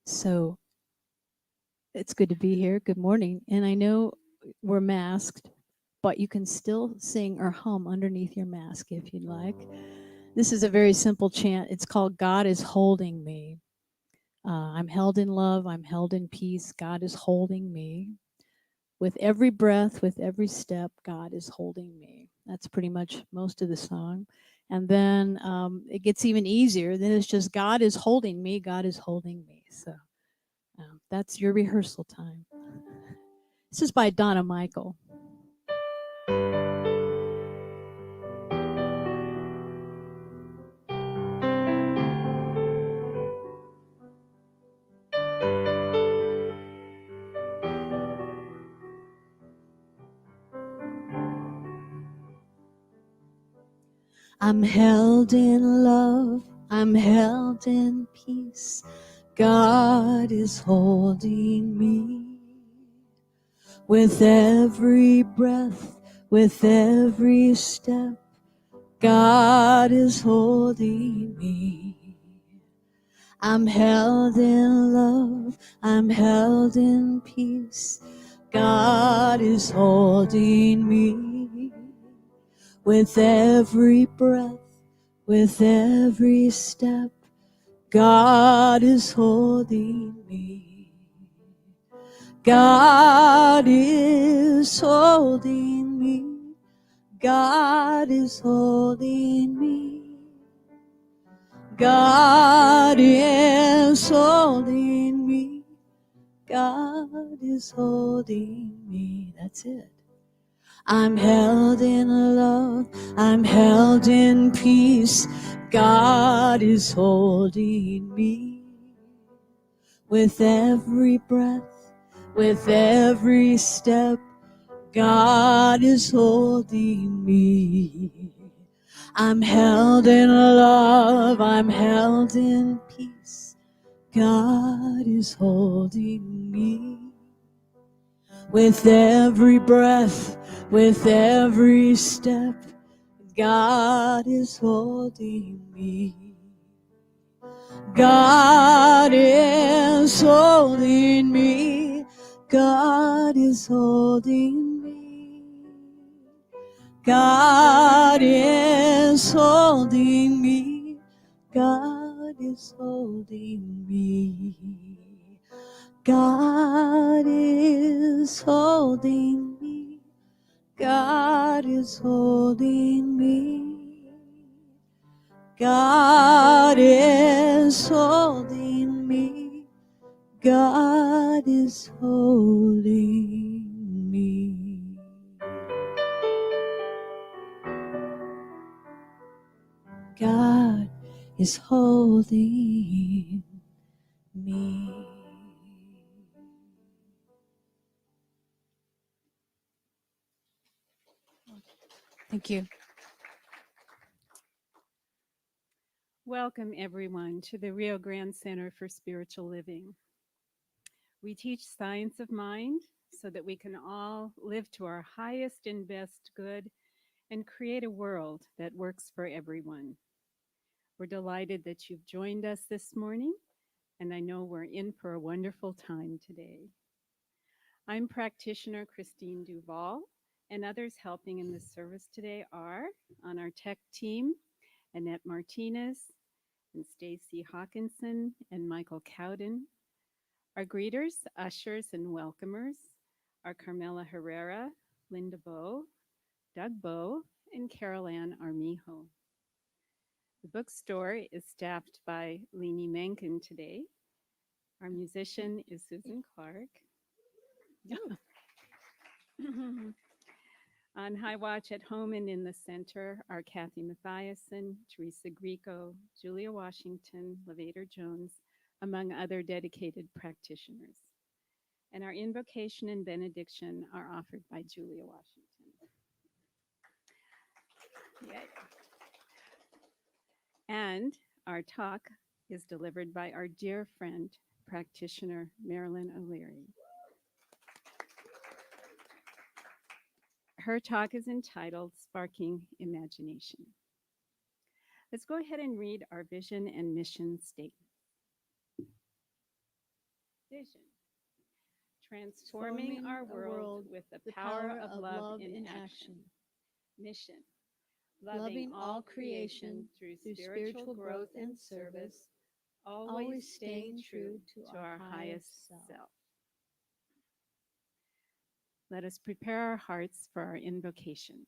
So it's good to be here. Good morning. And I know we're masked, but you can still sing or hum underneath your mask if you'd like. This is a very simple chant. It's called God is Holding Me. I'm held in love. I'm held in peace. God is holding me. With every breath, with every step, God is holding me. That's pretty much most of the song. And then it gets even easier. Then it's just God is holding me. God is holding me. So that's your rehearsal time. This is by Donna Michael. I'm held in love, I'm held in peace. God is holding me. With every breath, with every step, God is holding me. I'm held in love, I'm held in peace. God is holding me. With every breath, with every step, God is holding me. God is holding me. God is holding me. God is holding me. God is holding me. That's it. I'm held in love. I'm held in peace. God is holding me. With every breath, with every step, God is holding me. I'm held in love. I'm held in peace. God is holding me. With every breath, with every step, God is holding me. God is holding me. God is holding me. God is holding me. God is holding me. God is holding me. God is holding me. God is holding me. God is holding me. God is holding me. Thank you. Welcome, everyone, to the Rio Grande Center for Spiritual Living. We teach science of mind so that we can all live to our highest and best good and create a world that works for everyone. We're delighted that you've joined us this morning, and I know we're in for a wonderful time today. I'm practitioner Christine Duval, and others helping in this service today are on our tech team, Annette Martinez, and Stacy Hawkinson and Michael Cowden. Our greeters, ushers, and welcomers are Carmela Herrera, Linda Bowe, Doug Bowe, and Carol Ann Armijo. The bookstore is staffed by Leanie Menken today. Our musician is Susan Clark. On High Watch at home and in the center are Kathy Mathiasen, Teresa Grieco, Julia Washington, Levator Jones, among other dedicated practitioners. And our invocation and benediction are offered by Julia Washington. Yay. And our talk is delivered by our dear friend, practitioner Marilyn O'Leary. Her talk is entitled Sparking Imagination. Let's go ahead and read our vision and mission statement. vision, transforming our world with the power of love in action. Mission, loving all creation through spiritual growth and service, always staying true to our highest self. Let us prepare our hearts for our invocation.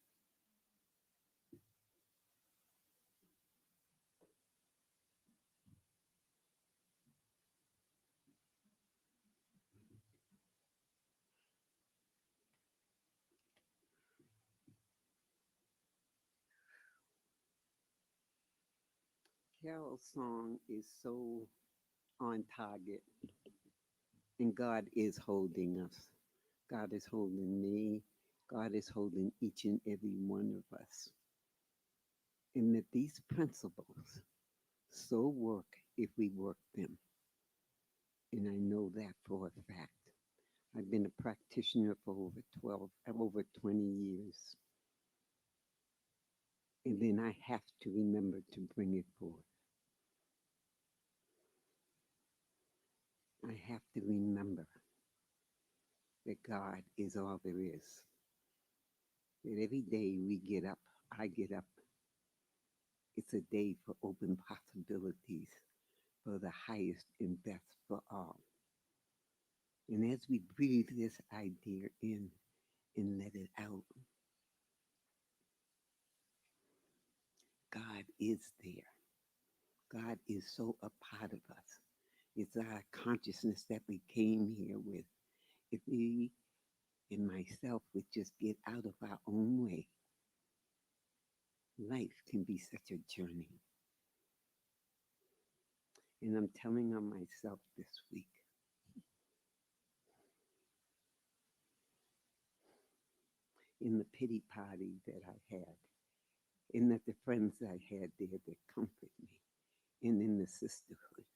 Carol's song is so on target, and God is holding us. God is holding me. God is holding each and every one of us. And that these principles so work if we work them. And I know that for a fact. I've been a practitioner for over 20 years. And then I have to remember to bring it forth. I have to remember that God is all there is. That every day we get up, I get up, it's a day for open possibilities, for the highest and best for all. And as we breathe this idea in and let it out, God is there. God is so a part of us. It's our consciousness that we came here with. If we and myself would just get out of our own way, life can be such a journey. And I'm telling on myself this week. In the pity party that I had, and that the friends I had there that comfort me, and in the sisterhood.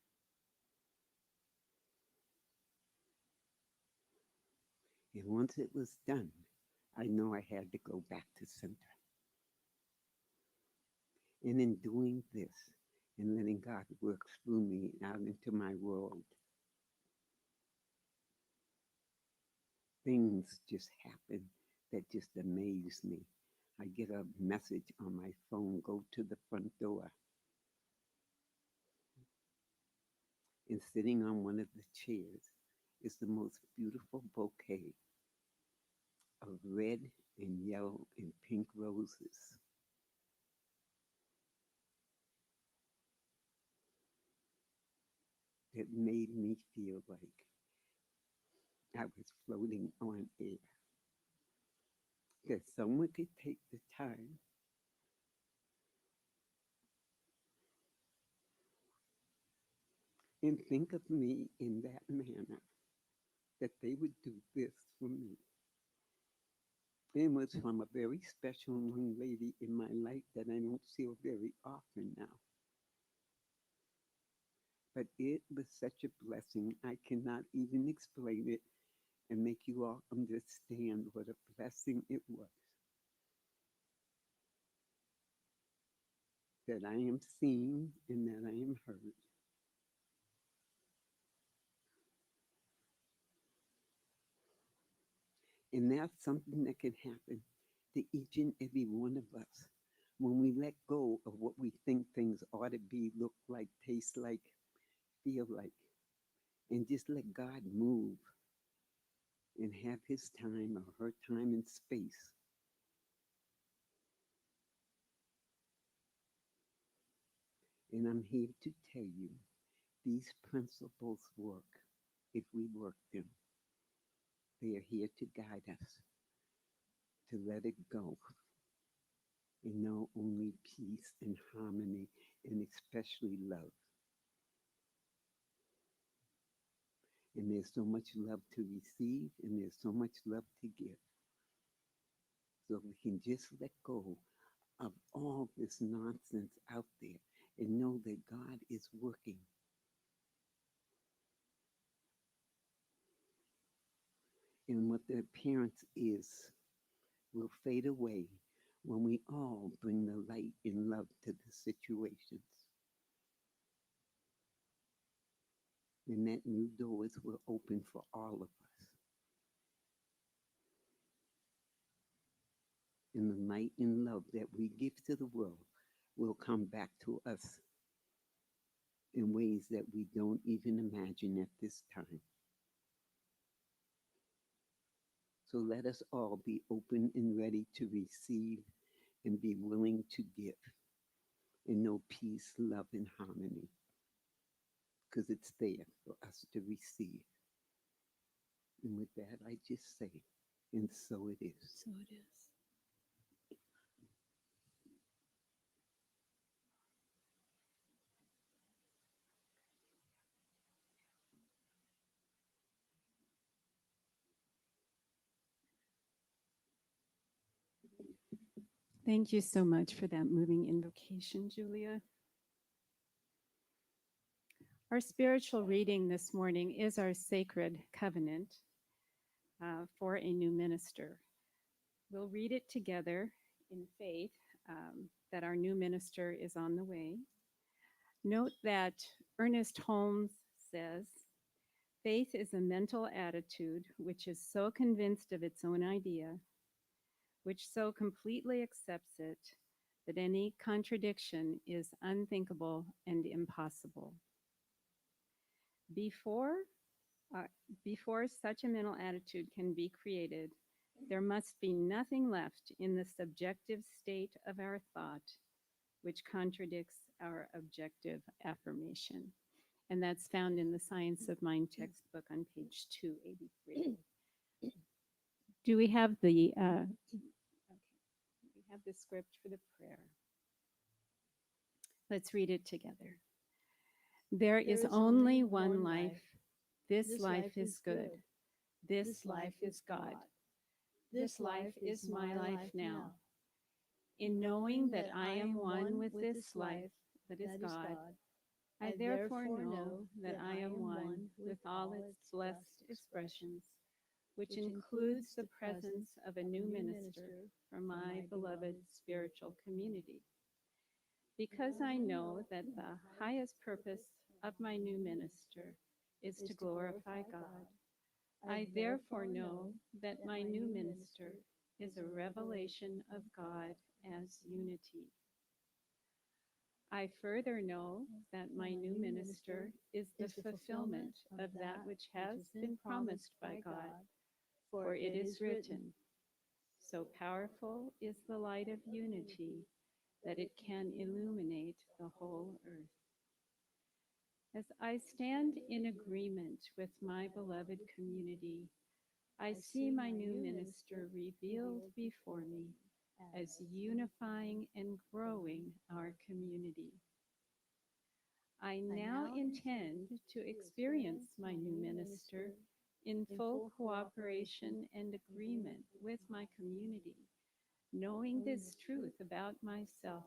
And once it was done, I know I had to go back to center. And in doing this and letting God work through me out into my world, things just happen that just amaze me. I get a message on my phone, go to the front door. And sitting on one of the chairs is the most beautiful bouquet of red and yellow and pink roses. That made me feel like I was floating on air. That someone could take the time and think of me in that manner, that they would do this for me. It was from a very special young lady in my life that I don't see very often now. But it was such a blessing, I cannot even explain it and make you all understand what a blessing it was. That I am seen and that I am heard. And that's something that can happen to each and every one of us when we let go of what we think things ought to be, look like, taste like, feel like, and just let God move and have his time or her time and space. And I'm here to tell you, these principles work if we work them. They are here to guide us, to let it go, and know only peace and harmony, and especially love. And there's so much love to receive, and there's so much love to give. So we can just let go of all this nonsense out there and know that God is working. And what the appearance is will fade away when we all bring the light and love to the situations. and that new doors will open for all of us. And the light and love that we give to the world will come back to us in ways that we don't even imagine at this time. So let us all be open and ready to receive and be willing to give and know peace, love, and harmony because it's there for us to receive. And with that, I just say, and so it is. So it is. Thank you so much for that moving invocation, Julia. Our spiritual reading this morning is our sacred covenant for a new minister. We'll read it together in faith that our new minister is on the way. Note that Ernest Holmes says, faith is a mental attitude which is so convinced of its own idea, which so completely accepts it, that any contradiction is unthinkable and impossible. Before such a mental attitude can be created, there must be nothing left in the subjective state of our thought which contradicts our objective affirmation. And that's found in the Science of Mind textbook on page 283. Do we have the script for the prayer? Let's read it together. There is only one life. This life is good. This life is God. This life is my life now. In knowing that I am one with this life that is God, I therefore know that I am one with all its blessed expressions, which includes the presence of a new minister for my beloved spiritual community. Because I know that the highest purpose of my new minister is to glorify God, I therefore know that my new minister is a revelation of God as unity. I further know that my new minister is the fulfillment of that which has been promised by God, for it is written, so powerful is the light of unity that it can illuminate the whole earth. As I stand in agreement with my beloved community, I see my new minister revealed before me as unifying and growing our community. I now intend to experience my new minister in full cooperation and agreement with my community, knowing this truth about myself.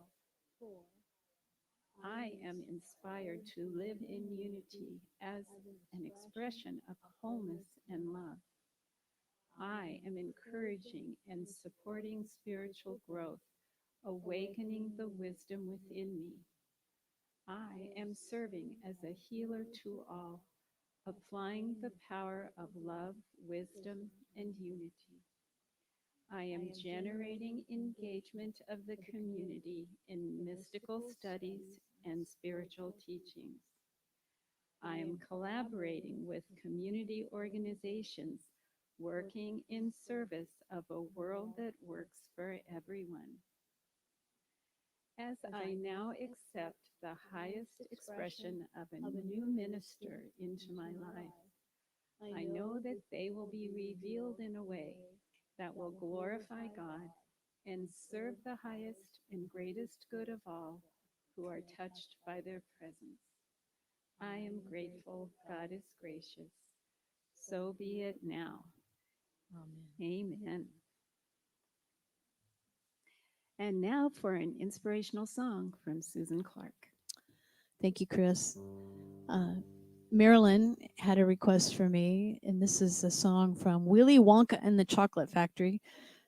I am inspired to live in unity as an expression of wholeness and love. I am encouraging and supporting spiritual growth, awakening the wisdom within me. I am serving as a healer to all, applying the power of love, wisdom, and unity. I am generating engagement of the community in mystical studies and spiritual teachings. I am collaborating with community organizations working in service of a world that works for everyone. As I now accept the highest expression of a new minister into my life, I know that they will be revealed in a way that will glorify God and serve the highest and greatest good of all who are touched by their presence. I am grateful God is gracious. So be it now. Amen. Amen. And now for an inspirational song from Susan Clark. Thank you, Chris. Marilyn had a request for me, and this is a song from Willy Wonka and the Chocolate Factory,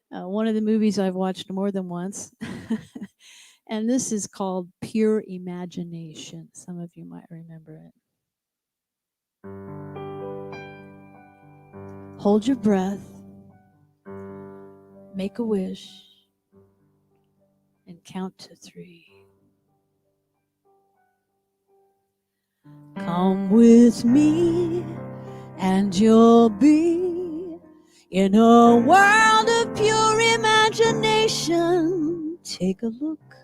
one of the movies I've watched more than once. And this is called Pure Imagination. Some of you might remember it. Hold your breath, make a wish, and count to 3. Come with me, and you'll be in a world of pure imagination. Take a look,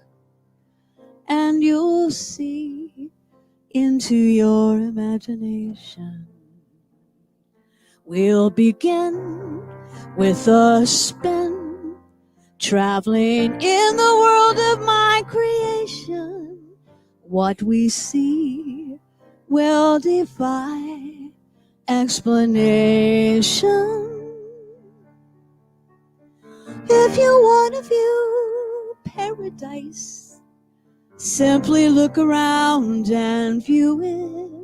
and you'll see into your imagination. We'll begin with a spin, traveling in the world of my creation. What we see will defy explanation. If you want to view paradise, simply look around and view it.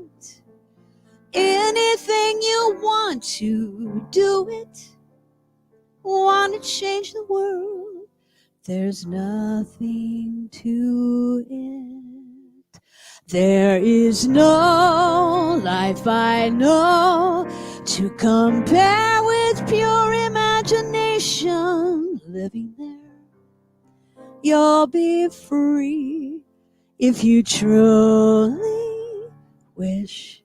Anything you want to do it, want to change the world, there's nothing to it. There is no life I know to compare with pure imagination. Living there, you'll be free if you truly wish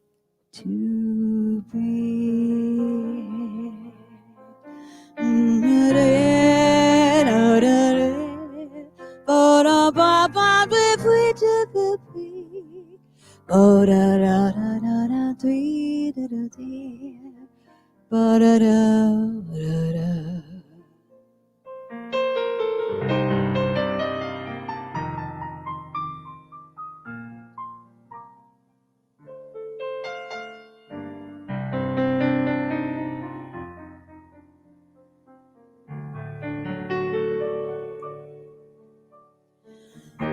to be.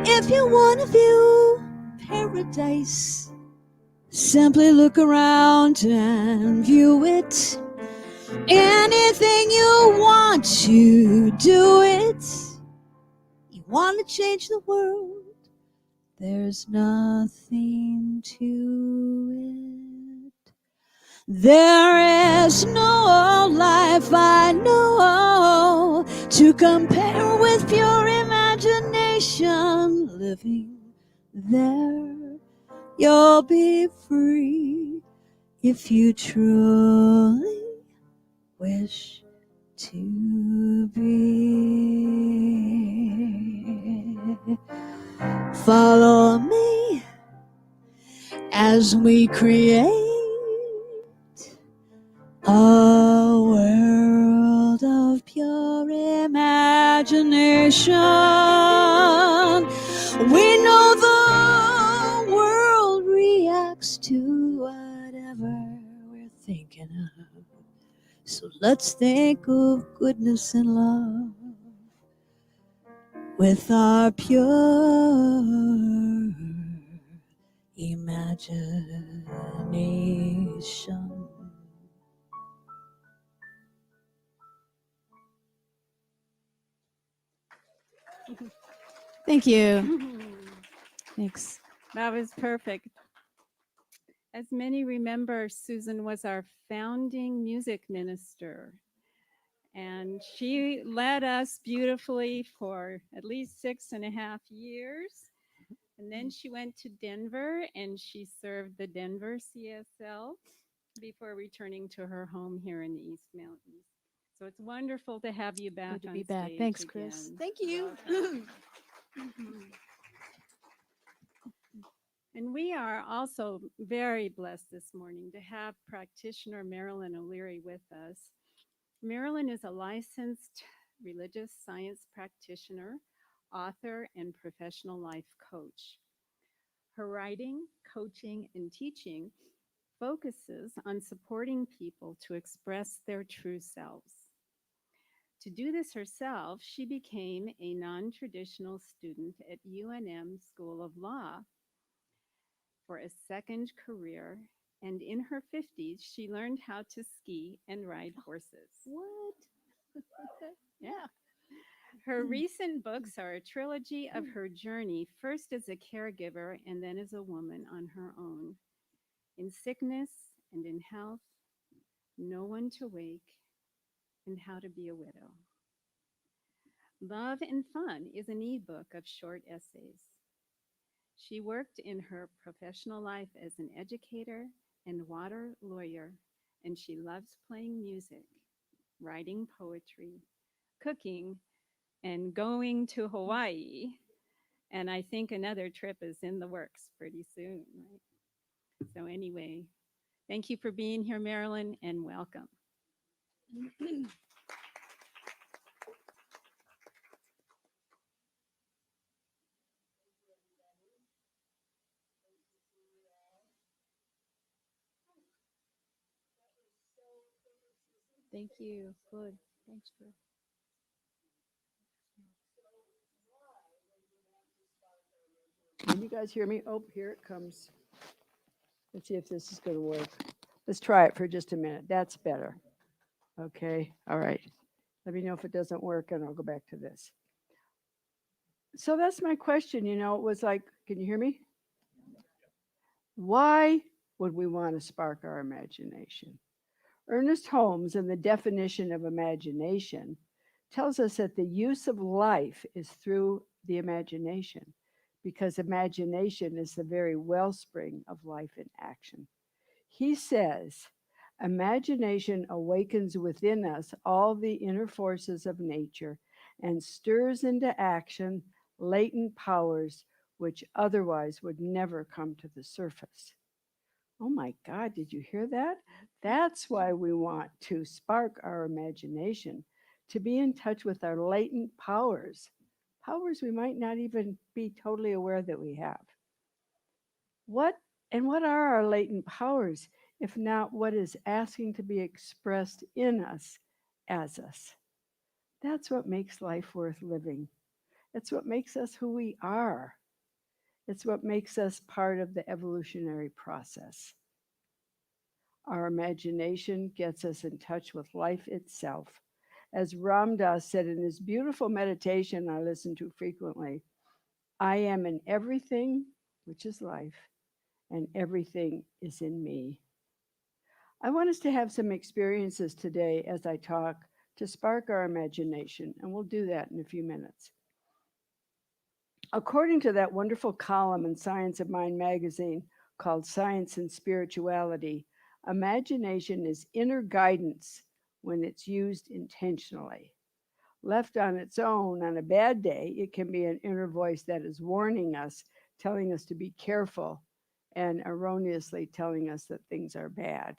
If you want to view paradise, simply look around and view it. Anything you want to do it. You want to change the world, there's nothing to it. There is no life I know to compare with pure imagination. Living there, you'll be free if you truly wish to be. Follow me as we create a world of pure imagination. We know the world reacts to whatever we're thinking of. So let's think of goodness and love with our pure imagination. Thank you. Thanks. That was perfect. As many remember, Susan was our founding music minister, and she led us beautifully for at least 6.5 years. And then she went to Denver and she served the Denver CSL before returning to her home here in the East Mountains. So it's wonderful to have you back Good to on be back. stage Thanks, Chris. again. Thank you. And we are also very blessed this morning to have practitioner Marilyn O'Leary with us. Marilyn is a licensed religious science practitioner, author, and professional life coach. Her writing, coaching, and teaching focuses on supporting people to express their true selves. To do this herself, she became a non traditional student at UNM School of Law for a second career, and in her 50s, she learned how to ski and ride horses. What? Yeah. Her recent books are a trilogy of her journey, first as a caregiver and then as a woman on her own, in sickness and in health, Know When to Wake, and How to Be a Widow. Love and Fun is an ebook of short essays. She worked in her professional life as an educator and water lawyer, and she loves playing music, writing poetry, cooking, and going to Hawaii. And I think another trip is in the works pretty soon, right? So, anyway, thank you for being here, Marilyn, and welcome. Thank you. Good. Thanks for. Can you guys hear me? Oh, here it comes. Let's see if this is going to work. Let's try it for just a minute. That's better. Okay. All right. Let me know if it doesn't work and I'll go back to this. So that's my question. You know, it was like, can you hear me? Why would we want to spark our imagination? Ernest Holmes, in the definition of imagination, tells us that the use of life is through the imagination, because imagination is the very wellspring of life in action. He says, imagination awakens within us all the inner forces of nature and stirs into action latent powers which otherwise would never come to the surface. Oh my God, did you hear that? That's why we want to spark our imagination, to be in touch with our latent powers, powers we might not even be totally aware that we have. What are our latent powers if not what is asking to be expressed in us as us? That's what makes life worth living. It's what makes us who we are. It's what makes us part of the evolutionary process. Our imagination gets us in touch with life itself. As Ram Dass said in his beautiful meditation I listen to frequently, I am in everything, which is life, and everything is in me. I want us to have some experiences today as I talk to spark our imagination, and we'll do that in a few minutes. According to that wonderful column in Science of Mind magazine called Science and Spirituality, imagination is inner guidance when it's used intentionally. Left on its own on a bad day, it can be an inner voice that is warning us, telling us to be careful, and erroneously telling us that things are bad.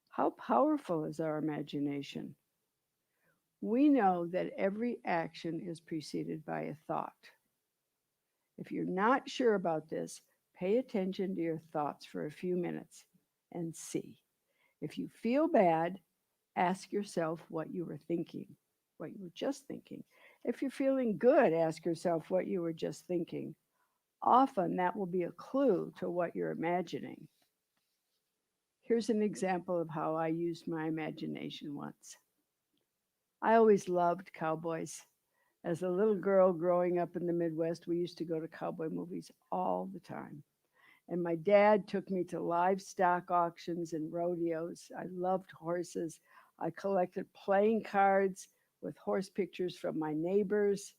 How powerful is our imagination? We know that every action is preceded by a thought. If you're not sure about this, pay attention to your thoughts for a few minutes and see. If you feel bad, ask yourself what you were thinking, what you were just thinking. If you're feeling good, ask yourself what you were just thinking. Often that will be a clue to what you're imagining. Here's an example of how I used my imagination once. I always loved cowboys. As a little girl growing up in the Midwest, we used to go to cowboy movies all the time. And my dad took me to livestock auctions and rodeos. I loved horses. I collected playing cards with horse pictures from my neighbors.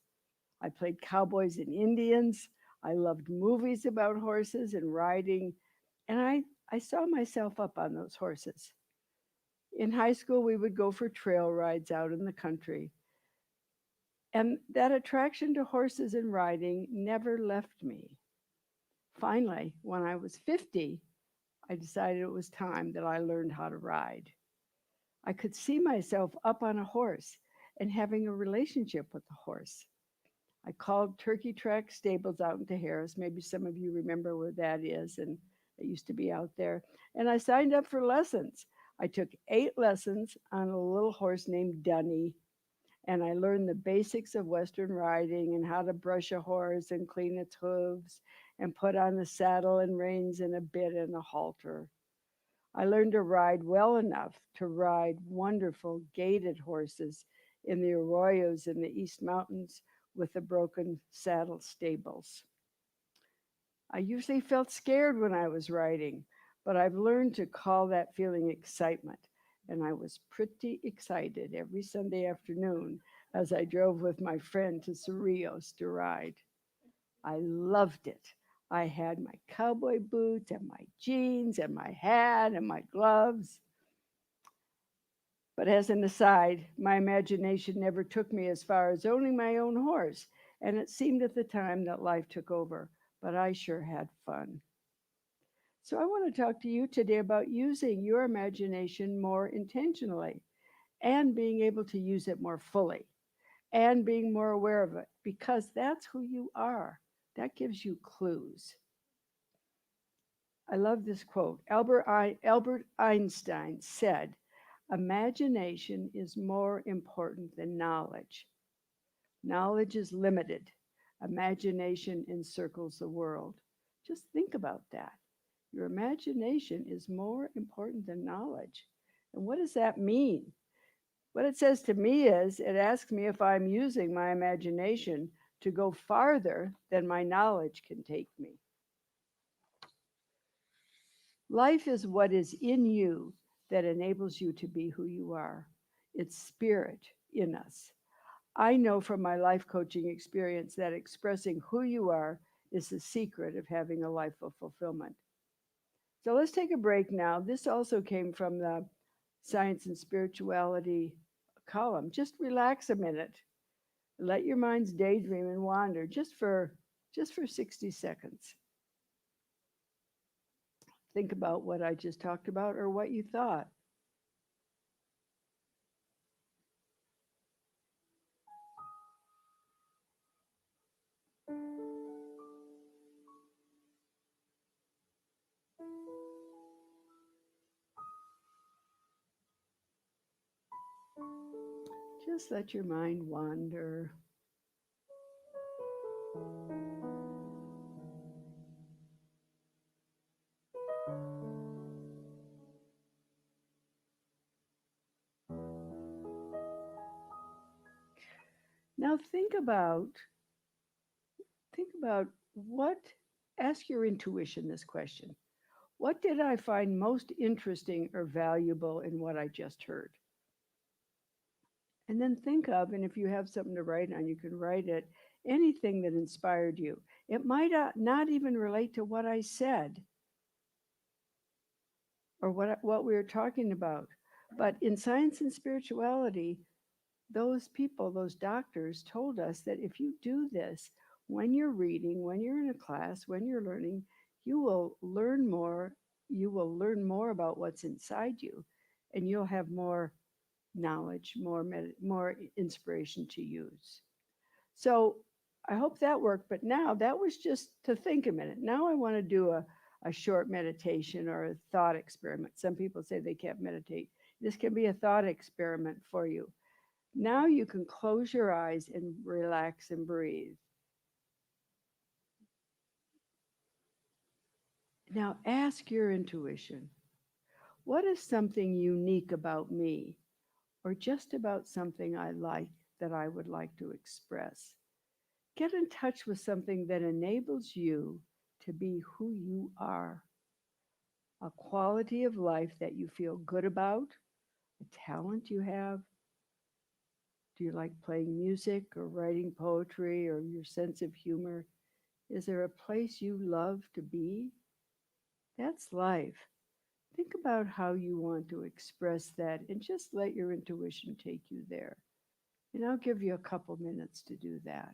I played cowboys and Indians. I loved movies about horses and riding. And I saw myself up on those horses. In high school, we would go for trail rides out in the country. And that attraction to horses and riding never left me. Finally, when I was 50, I decided it was time that I learned how to ride. I could see myself up on a horse and having a relationship with the horse. I called Turkey Track Stables out into Harris. Maybe some of you remember where that is, and it used to be out there. And I signed up for lessons. I took 8 lessons on a little horse named Dunny, and I learned the basics of Western riding and how to brush a horse and clean its hooves and put on the saddle and reins and a bit and a halter. I learned to ride well enough to ride wonderful gaited horses in the arroyos in the East Mountains with the broken saddle stables. I usually felt scared when I was riding, but I've learned to call that feeling excitement. And I was pretty excited every Sunday afternoon as I drove with my friend to Cerrillos to ride. I loved it. I had my cowboy boots and my jeans and my hat and my gloves. But as an aside, my imagination never took me as far as owning my own horse, and it seemed at the time that life took over, but I sure had fun. So I want to talk to you today about using your imagination more intentionally and being able to use it more fully and being more aware of it because that's who you are. That gives you clues. I love this quote. Albert Einstein said, imagination is more important than knowledge. Knowledge is limited. Imagination encircles the world. Just think about that. Your imagination is more important than knowledge. And what does that mean? What it says to me is it asks me if I'm using my imagination to go farther than my knowledge can take me. Life is what is in you that enables you to be who you are. It's spirit in us. I know from my life coaching experience that expressing who you are is the secret of having a life of fulfillment. So let's take a break now. This also came from the Science and Spirituality column. Just relax a minute. Let your minds daydream and wander just for 60 seconds. Think about what I just talked about or what you thought. Just let your mind wander. Now think about what, ask your intuition this question. What did I find most interesting or valuable in what I just heard? And then think of, and if you have something to write on, you can write it, anything that inspired you. It might not even relate to what I said or what we were talking about. But in science and spirituality, those people, those doctors told us that if you do this, when you're reading, when you're in a class, when you're learning, you will learn more. You will learn more about what's inside you, and you'll have more knowledge, more inspiration to use. So I hope that worked. But now that was just to think a minute. Now I want to do a short meditation or a thought experiment. Some people say they can't meditate. This can be a thought experiment for you. Now you can close your eyes and relax and breathe. Now ask your intuition, what is something unique about me or just about something I like that I would like to express? Get in touch with something that enables you to be who you are. A quality of life that you feel good about, a talent you have. Do you like playing music or writing poetry or your sense of humor? Is there a place you love to be? That's life. Think about how you want to express that and just let your intuition take you there. And I'll give you a couple minutes to do that.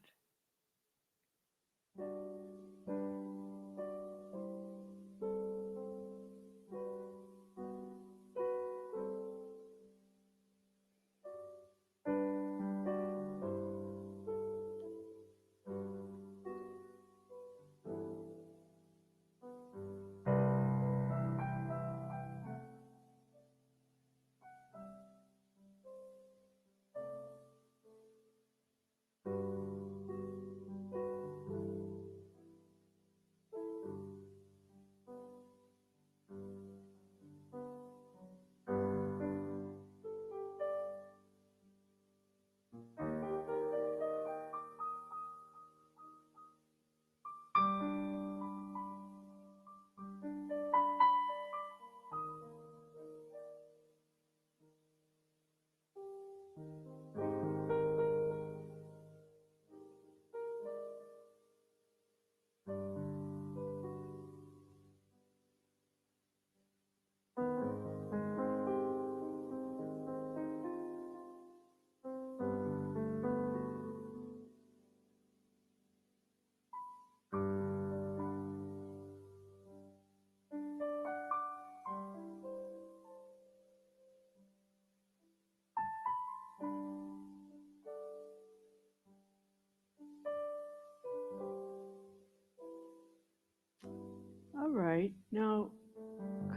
Now,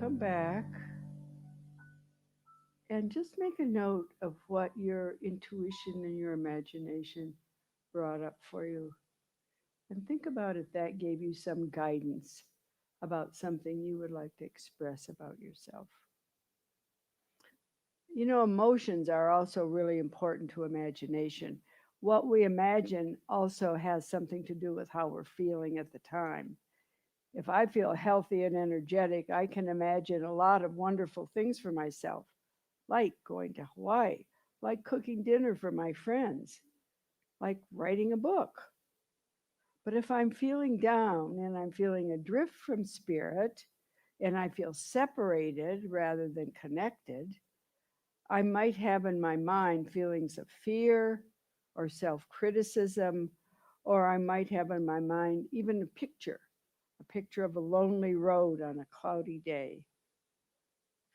come back and just make a note of what your intuition and your imagination brought up for you. And think about if that gave you some guidance about something you would like to express about yourself. You know, emotions are also really important to imagination. What we imagine also has something to do with how we're feeling at the time. If I feel healthy and energetic, I can imagine a lot of wonderful things for myself, like going to Hawaii, like cooking dinner for my friends, like writing a book. But if I'm feeling down and I'm feeling adrift from spirit and I feel separated rather than connected, I might have in my mind feelings of fear or self criticism, or I might have in my mind even a picture of a lonely road on a cloudy day.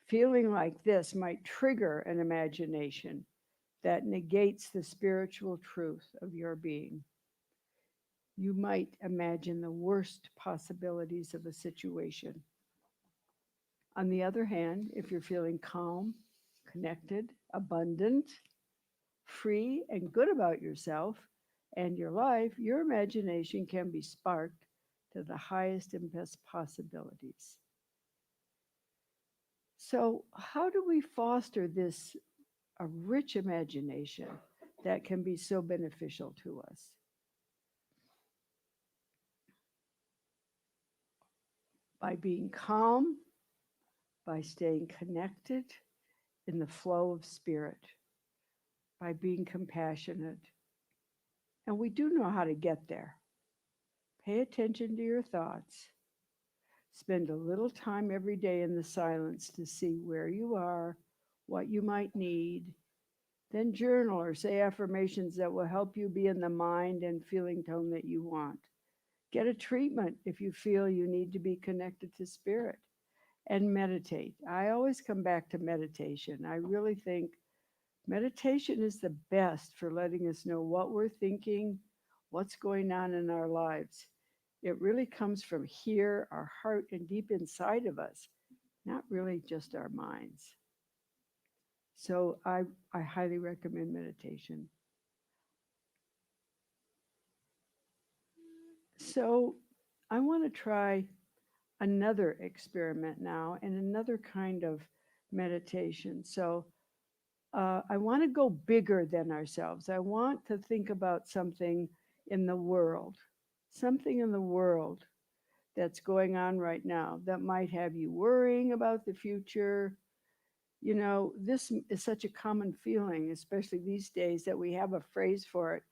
Feeling like this might trigger an imagination that negates the spiritual truth of your being. You might imagine the worst possibilities of a situation. On the other hand, if you're feeling calm, connected, abundant, free, and good about yourself and your life, your imagination can be sparked to the highest and best possibilities. So, how do we foster this a rich imagination that can be so beneficial to us? By being calm, by staying connected in the flow of spirit, by being compassionate. And we do know how to get there. Pay attention to your thoughts. Spend a little time every day in the silence to see where you are, what you might need. Then journal or say affirmations that will help you be in the mind and feeling tone that you want. Get a treatment if you feel you need to be connected to spirit. And meditate. I always come back to meditation. I really think meditation is the best for letting us know what we're thinking, what's going on in our lives. It really comes from here, our heart, and deep inside of us, not really just our minds. So I highly recommend meditation. So I want to try another experiment now and another kind of meditation. So I want to go bigger than ourselves. I want to think about something in the world that's going on right now that might have you worrying about the future. You know, this is such a common feeling, especially these days, that we have a phrase for it,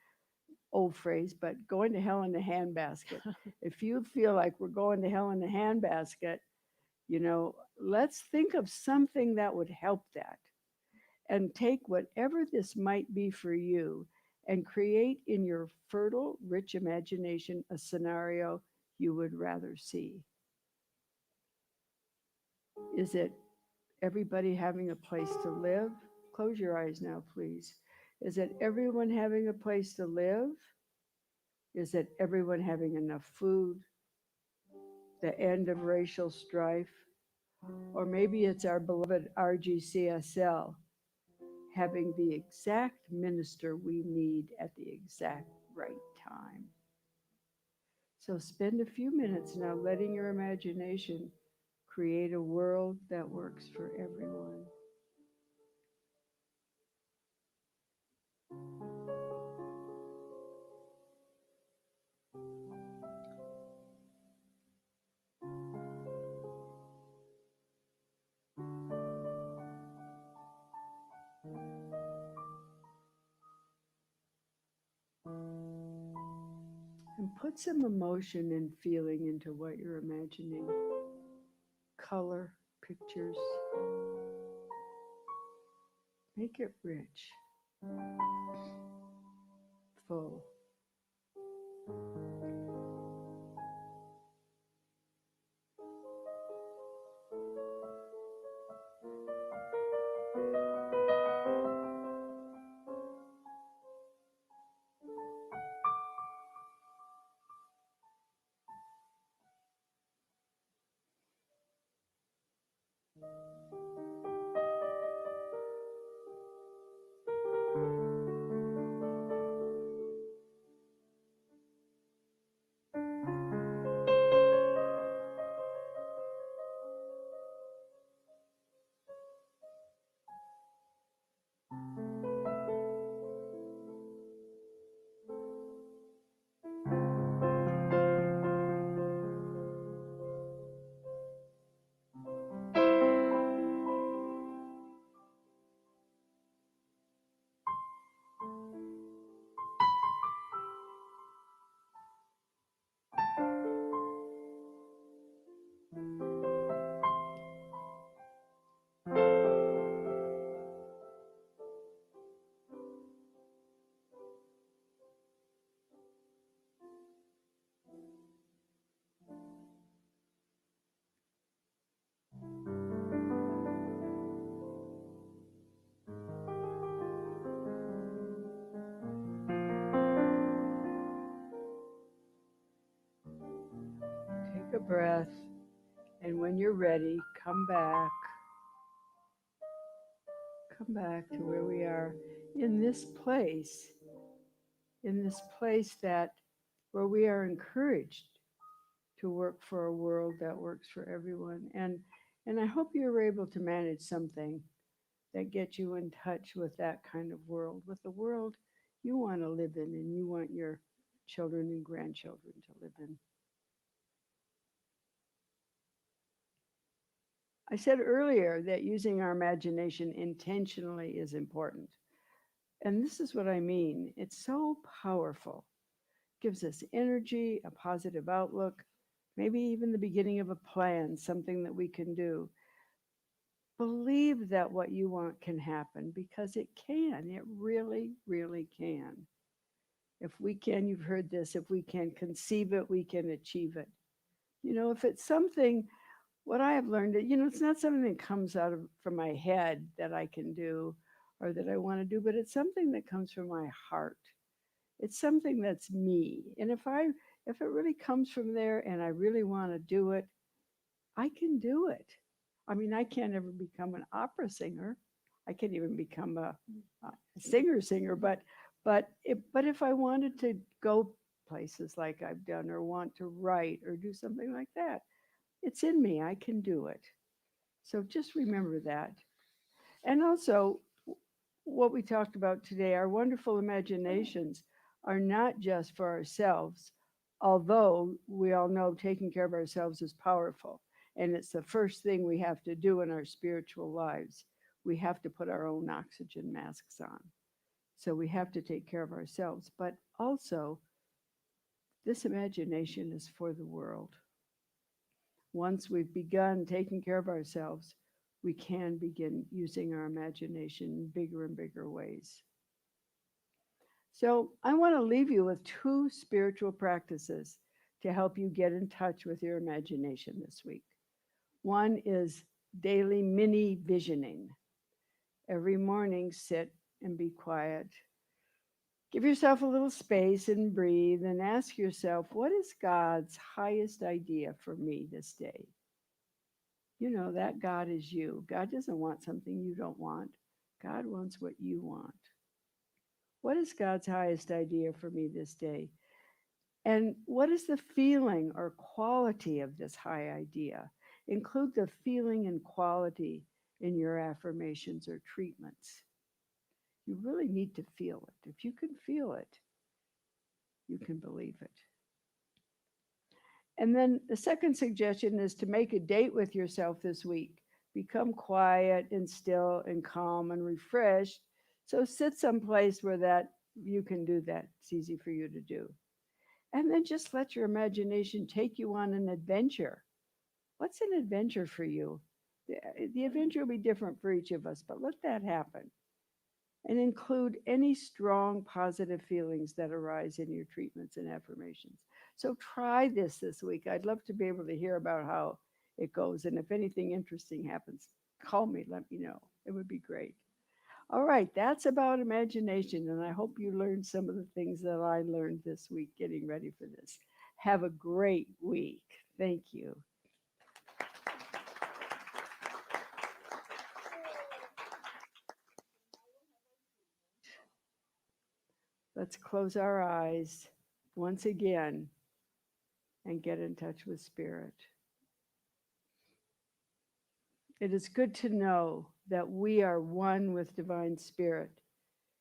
old phrase, but going to hell in a handbasket. If you feel like we're going to hell in a handbasket, you know, let's think of something that would help that and take whatever this might be for you and create in your fertile, rich imagination a scenario you would rather see. Is it everybody having a place to live? Close your eyes now, please. Is it everyone having a place to live? Is it everyone having enough food? The end of racial strife? Or maybe it's our beloved RGCSL having the exact minister we need at the exact right time. So spend a few minutes now letting your imagination create a world that works for everyone. And put some emotion and feeling into what you're imagining. Color, pictures. Make it rich, full. breath. And when you're ready, come back. Come back to where we are in this place, that where we are encouraged to work for a world that works for everyone. And I hope you're able to manage something that gets you in touch with that kind of world, with the world you want to live in and you want your children and grandchildren to live in. I said earlier that using our imagination intentionally is important. And this is what I mean. It's so powerful. It gives us energy, a positive outlook, maybe even the beginning of a plan, something that we can do. Believe that what you want can happen, because it can. It really, really can. If we can, you've heard this, if we can conceive it, we can achieve it. If it's something, what I have learned, it's not something that comes out of from my head that I can do or that I want to do, but it's something that comes from my heart. It's something that's me. And if it really comes from there and I really want to do it, I can do it. I mean, I can't ever become an opera singer. I can't even become a singer, but if I wanted to go places like I've done, or want to write or do something like that, it's in me. I can do it. So just remember that. And also, what we talked about today, our wonderful imaginations are not just for ourselves, although we all know taking care of ourselves is powerful. And it's the first thing we have to do in our spiritual lives. We have to put our own oxygen masks on. So we have to take care of ourselves. But also, this imagination is for the world. Once we've begun taking care of ourselves, we can begin using our imagination in bigger and bigger ways. So I want to leave you with 2 spiritual practices to help you get in touch with your imagination this week. One is daily mini visioning. Every morning, sit and be quiet. Give yourself a little space and breathe, and ask yourself, what is God's highest idea for me this day? That God is you. God doesn't want something you don't want. God wants what you want. What is God's highest idea for me this day? And what is the feeling or quality of this high idea? Include the feeling and quality in your affirmations or treatments. You really need to feel it. If you can feel it, you can believe it. And then the second suggestion is to make a date with yourself this week. Become quiet and still and calm and refreshed. So sit someplace where that you can do that. It's easy for you to do. And then just let your imagination take you on an adventure. What's an adventure for you? The adventure will be different for each of us, but let that happen. And include any strong positive feelings that arise in your treatments and affirmations. So try this week. I'd love to be able to hear about how it goes. And if anything interesting happens, call me, let me know. It would be great. All right, that's about imagination. And I hope you learned some of the things that I learned this week getting ready for this. Have a great week. Thank you. Let's close our eyes once again and get in touch with Spirit. It is good to know that we are one with Divine Spirit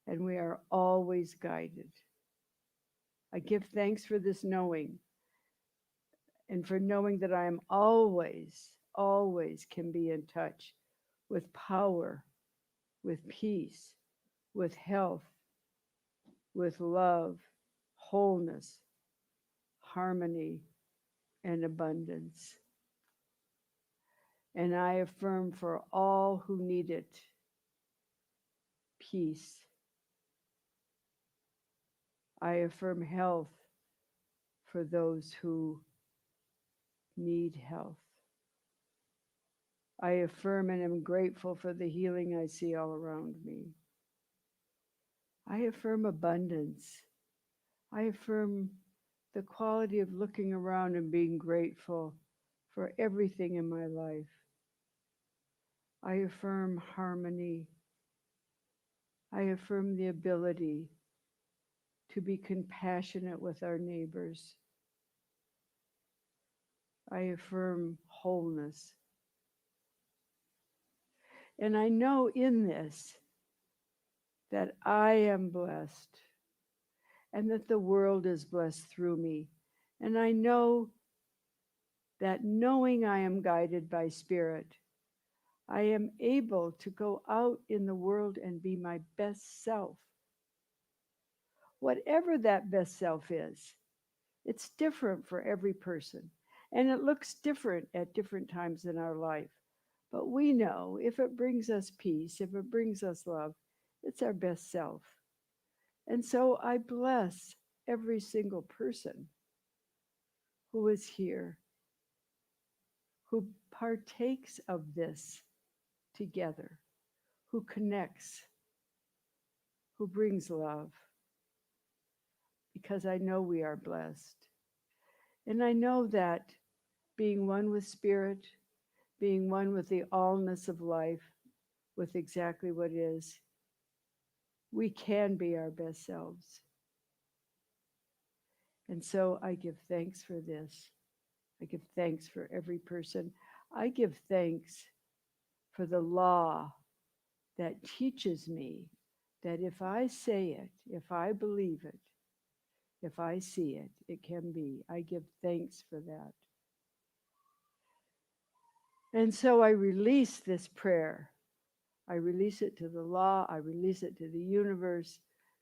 and we are always guided. I give thanks for this knowing and for knowing that I am always can be in touch with power, with peace, with health, with love, wholeness, harmony, and abundance. And I affirm for all who need it, peace. I affirm health for those who need health. I affirm and am grateful for the healing I see all around me. I affirm abundance. I affirm the quality of looking around and being grateful for everything in my life. I affirm harmony. I affirm the ability to be compassionate with our neighbors. I affirm wholeness. And I know in this that I am blessed and that the world is blessed through me. And I know that knowing I am guided by Spirit, I am able to go out in the world and be my best self. Whatever that best self is, it's different for every person. And it looks different at different times in our life. But we know if it brings us peace, if it brings us love, it's our best self. And so I bless every single person who is here, who partakes of this together, who connects, who brings love, because I know we are blessed. And I know that being one with Spirit, being one with the allness of life, with exactly what is, we can be our best selves. And so I give thanks for this. I give thanks for every person. I give thanks for the law that teaches me that if I say it, if I believe it, if I see it, it can be. I give thanks for that. And so I release this prayer. I release it to the law. I release it to the universe,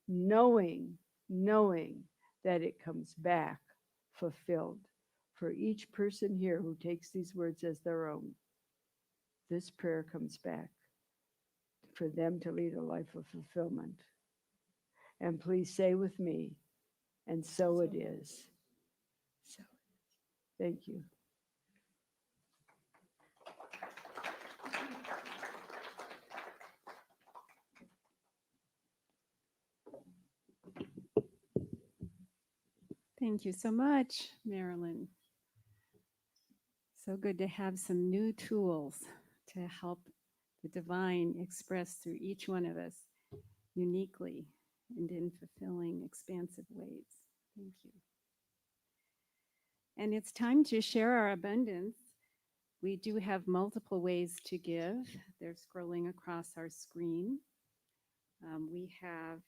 knowing that it comes back fulfilled for each person here who takes these words as their own. This prayer comes back for them to lead a life of fulfillment. And please say with me, and so it is. So, thank you. Thank you so much, Marilyn. So good to have some new tools to help the divine express through each one of us uniquely and in fulfilling, expansive ways. Thank you. And it's time to share our abundance. We do have multiple ways to give. They're scrolling across our screen. We have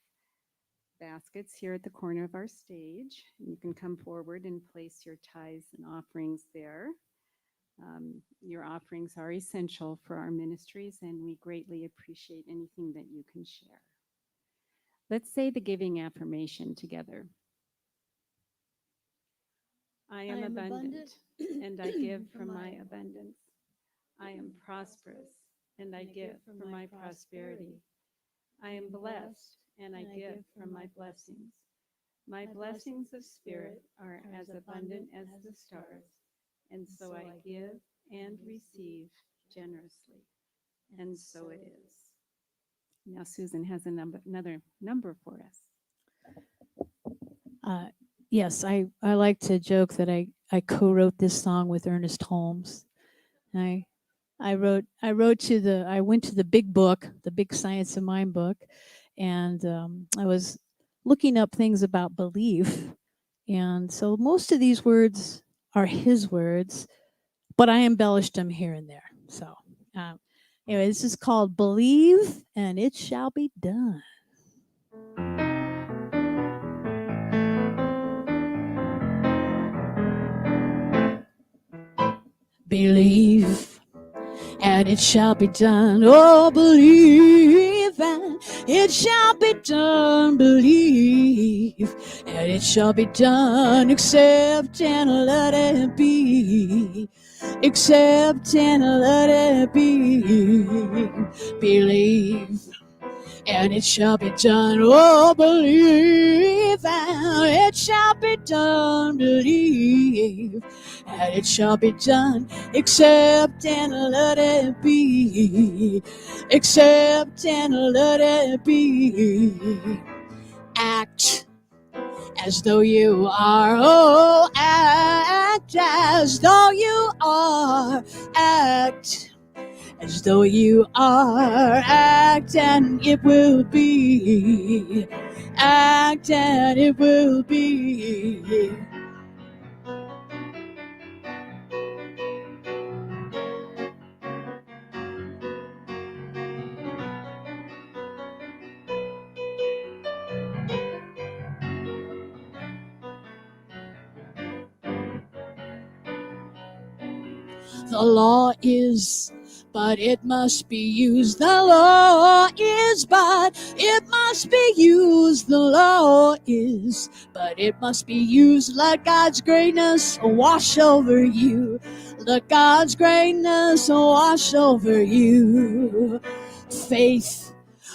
baskets here at the corner of our stage. You can come forward and place your tithes and offerings there. Your offerings are essential for our ministries, and we greatly appreciate anything that you can share. Let's say the giving affirmation together. I am abundant, and I give from my abundance. I am prosperous, and I give from my prosperity. I am blessed, and I give from my blessings. My blessings of spirit are as abundant as the stars, and so I give and receive generously. And so it is. Now Susan has another number for us. Yes, I like to joke that I co-wrote this song with Ernest Holmes. I went to the big book, the Big Science of Mind book, and I was looking up things about belief. And so most of these words are his words, but I embellished them here and there. So anyway, this is called Believe and It Shall Be Done. Believe and it shall be done. Oh, believe and it shall be done. Believe and it shall be done. Accept and let it be. Accept and let it be. Believe and it shall be done. Oh, believe and it shall be done. Believe and it shall be done. Accept and let it be. Accept and let it be. Act as though you are. Oh, act act as though you are. Act as though you are. Act and it will be. Act and it will be. The law is, but it must be used. The law is, but it must be used. The law is, but it must be used. Let God's greatness wash over you. Let God's greatness wash over you. Faith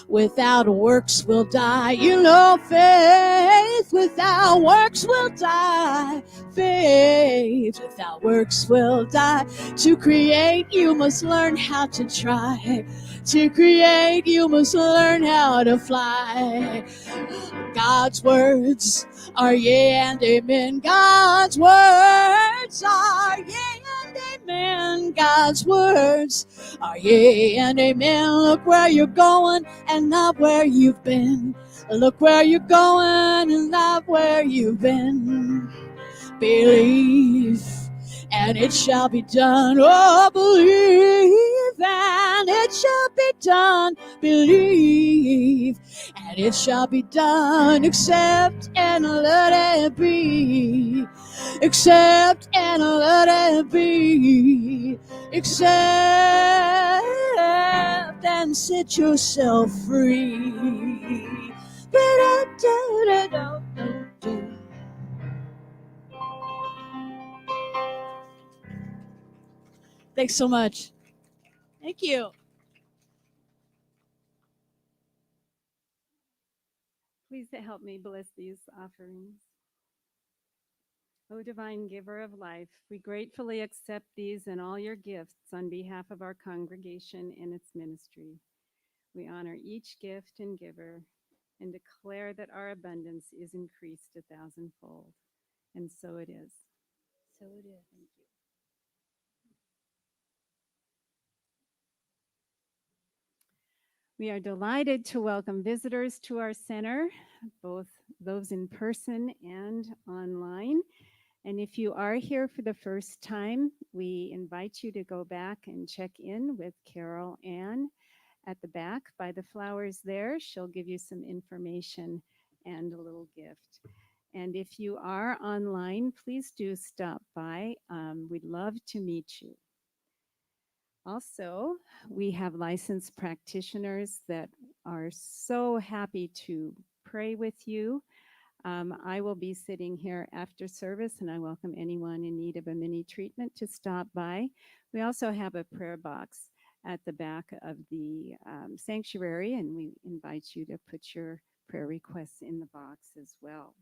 without works will die. You know, faith without works will die. Faith without works will die. To create, you must learn how to try. To create, you must learn how to fly. God's words are yea and amen. God's words are yea and amen. God's words are yea and amen. Look where you're going and not where you've been. Look where you're going and not where you've been. Believe and it shall be done. Oh, believe and it shall be done. Believe and it shall be done. Accept and let it be. Accept and let it be. Accept and set yourself free. Thanks so much. Thank you. Please help me bless these offerings. O divine giver of life, we gratefully accept these and all your gifts on behalf of our congregation and its ministry. We honor each gift and giver and declare that our abundance is increased 1,000-fold. And so it is. So it is. Thank you. We are delighted to welcome visitors to our center, both those in person and online. And if you are here for the first time, we invite you to go back and check in with Carol Ann at the back by the flowers there. She'll give you some information and a little gift. And if you are online, please do stop by. We'd love to meet you. Also, we have licensed practitioners that are so happy to pray with you. I will be sitting here after service, and I welcome anyone in need of a mini treatment to stop by. We also have a prayer box at the back of the sanctuary, and we invite you to put your prayer requests in the box as well.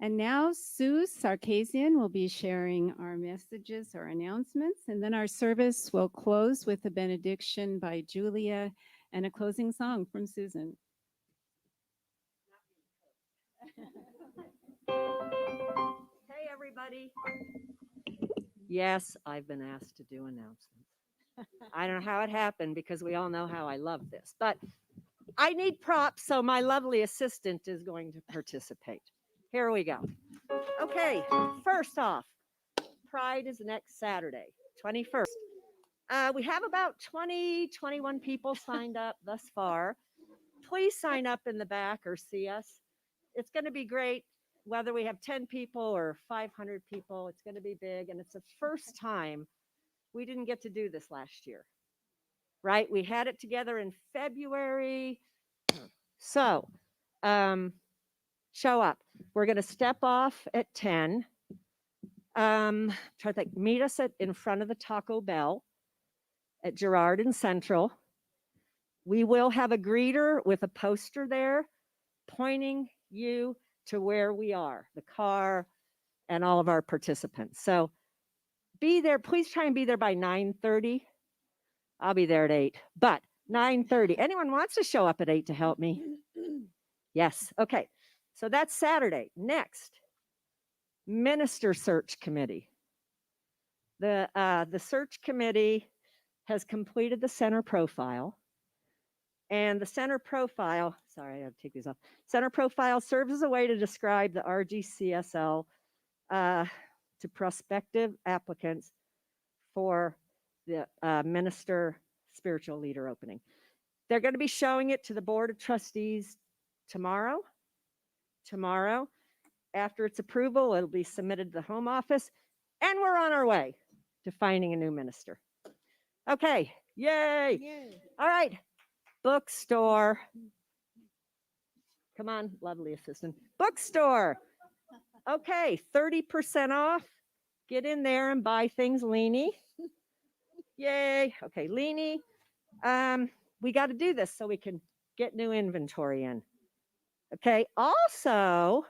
And now Sue Sarkisian will be sharing our messages, our announcements, and then our service will close with a benediction by Julia and a closing song from Susan. Hey, everybody. Yes, I've been asked to do announcements. I don't know how it happened because we all know how I love this, but I need props, so my lovely assistant is going to participate. Here we go. Okay, first off, Pride is next Saturday, 21st. We have about 21 people signed up thus far. Please sign up in the back or see us. It's going to be great. Whether we have 10 people or 500 people, it's going to be big. And it's the first time we didn't get to do this last year, right? We had it together in February. So show up. We're going to step off at 10. Try to think, meet us in front of the Taco Bell at Girard and Central. We will have a greeter with a poster there pointing you to where we are, the car and all of our participants. So be there. Please try and be there by 9:30. I'll be there at 8, but 9:30. Anyone wants to show up at 8 to help me? Yes. Okay. So that's Saturday. Next, Minister Search Committee. The search committee has completed the center profile. And the center profile, sorry, I have to take these off. Center profile serves as a way to describe the RGCSL to prospective applicants for the minister spiritual leader opening. They're going to be showing it to the Board of Trustees tomorrow. After its approval, it'll be submitted to the Home Office, and we're on our way to finding a new minister. Okay, yay! All right, bookstore. Come on, lovely assistant. Bookstore. Okay, 30% off. Get in there and buy things, Leanie. Yay. Okay, Leanie. We got to do this so we can get new inventory in. Okay, also,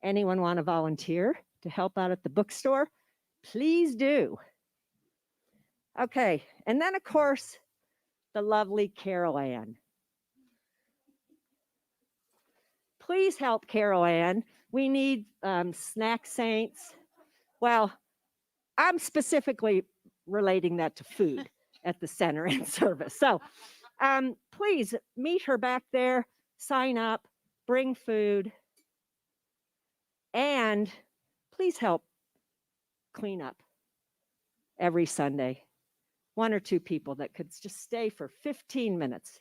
anyone want to volunteer to help out at the bookstore? Please do. Okay, and then of course, the lovely Carol Ann. Please help Carol Ann. We need snack saints. Well, I'm specifically relating that to food at the center and service. So please meet her back there, sign up, bring food, and please help clean up every Sunday. 1 or 2 people that could just stay for 15 minutes.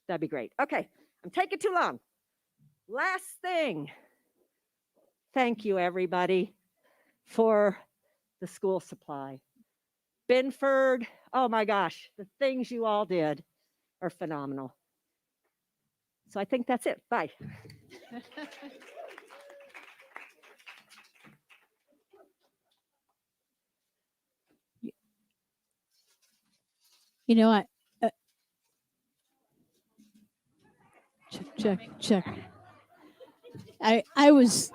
That'd be great. Okay, I'm taking too long. Last thing. Thank you, everybody, for the school supply. Binford, oh my gosh, the things you all did are phenomenal. So I think that's it. Bye. You know, check. I was.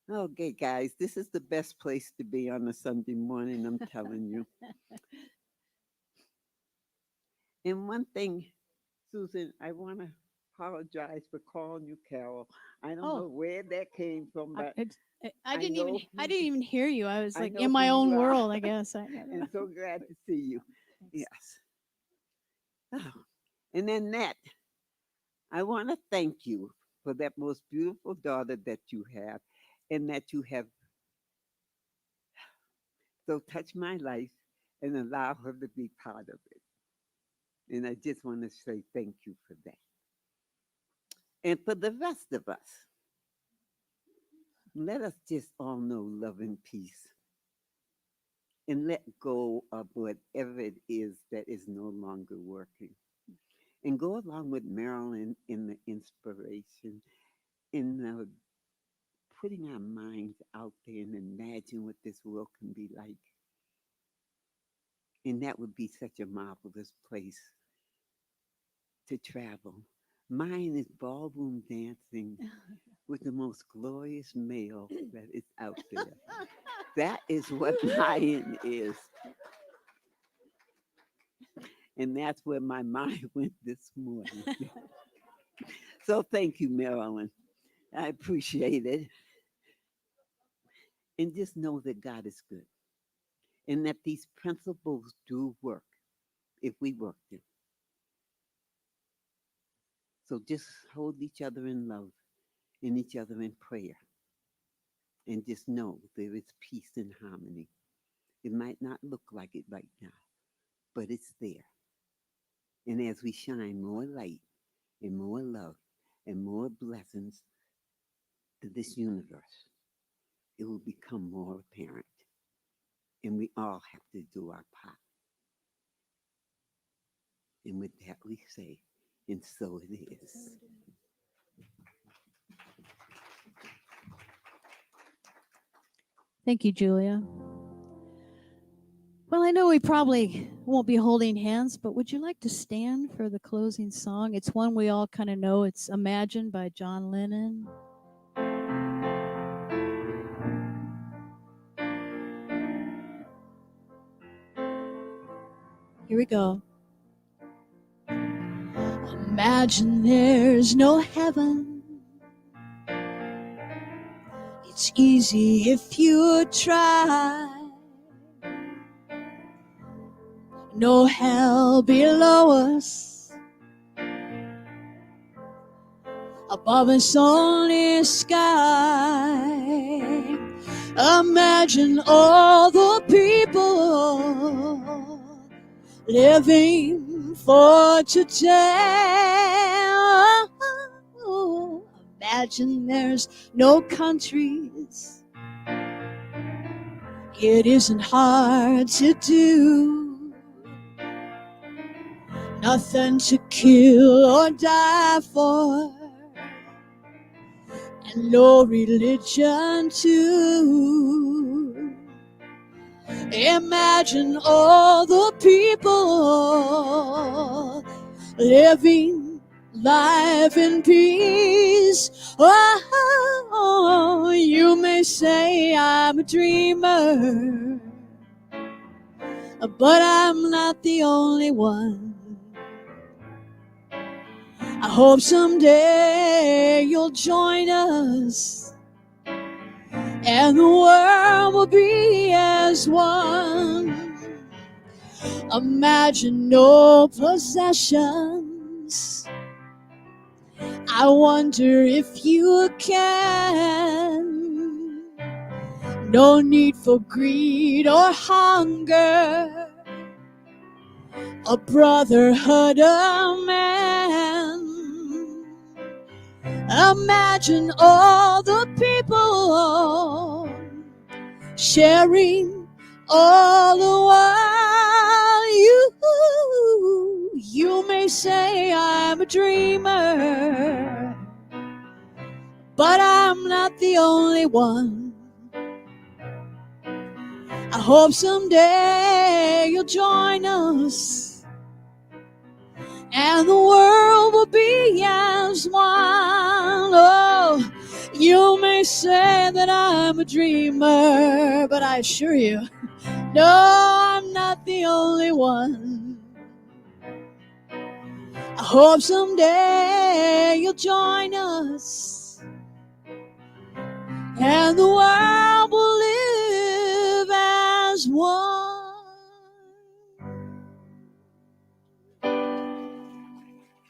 Okay, guys, this is the best place to be on a Sunday morning, I'm telling you. And one thing, Susan, I want to apologize for calling you Carol. I don't know where that came from, but I didn't even hear you. I was I like know in my who own you are. world, I guess. I'm so glad to see you. Thanks. Yes. Oh, and then Nat, I want to thank you for that most beautiful daughter that you have, and that you have so touched my life and allow her to be part of it. And I just want to say thank you for that. And for the rest of us, let us just all know love and peace and let go of whatever it is that is no longer working. And go along with Marilyn in the inspiration, in the putting our minds out there and imagine what this world can be like. And that would be such a marvelous place to travel. Mine is ballroom dancing with the most glorious male that is out there. That is what mine is. And that's where my mind went this morning. So thank you, Marilyn. I appreciate it. And just know that God is good and that these principles do work if we work them. So just hold each other in love and each other in prayer. And just know there is peace and harmony. It might not look like it right now, but it's there. And as we shine more light and more love and more blessings to this universe, it will become more apparent. And we all have to do our part. And with that we say, and so it is. Thank you, Julia. Well, I know we probably won't be holding hands, but would you like to stand for the closing song? It's one we all kind of know. It's Imagine by John Lennon. Here we go. Imagine there's no heaven. It's easy if you try. No hell below us. Above us only sky. Imagine all the people living for today. Oh, imagine there's no countries. It isn't hard to do. Nothing to kill or die for. And no religion too. Imagine all the people living life in peace. Oh, you may say I'm a dreamer, but I'm not the only one. I hope someday you'll join us and the world will be as one. Imagine no possessions. I wonder if you can. No need for greed or hunger. A brotherhood of man. Imagine all the people sharing all the while. You may say I'm a dreamer, but I'm not the only one. I hope someday you'll join us and the world will be as one. Oh, you may say that I'm a dreamer, but I assure you, no, I'm not the only one. I hope someday you'll join us and the world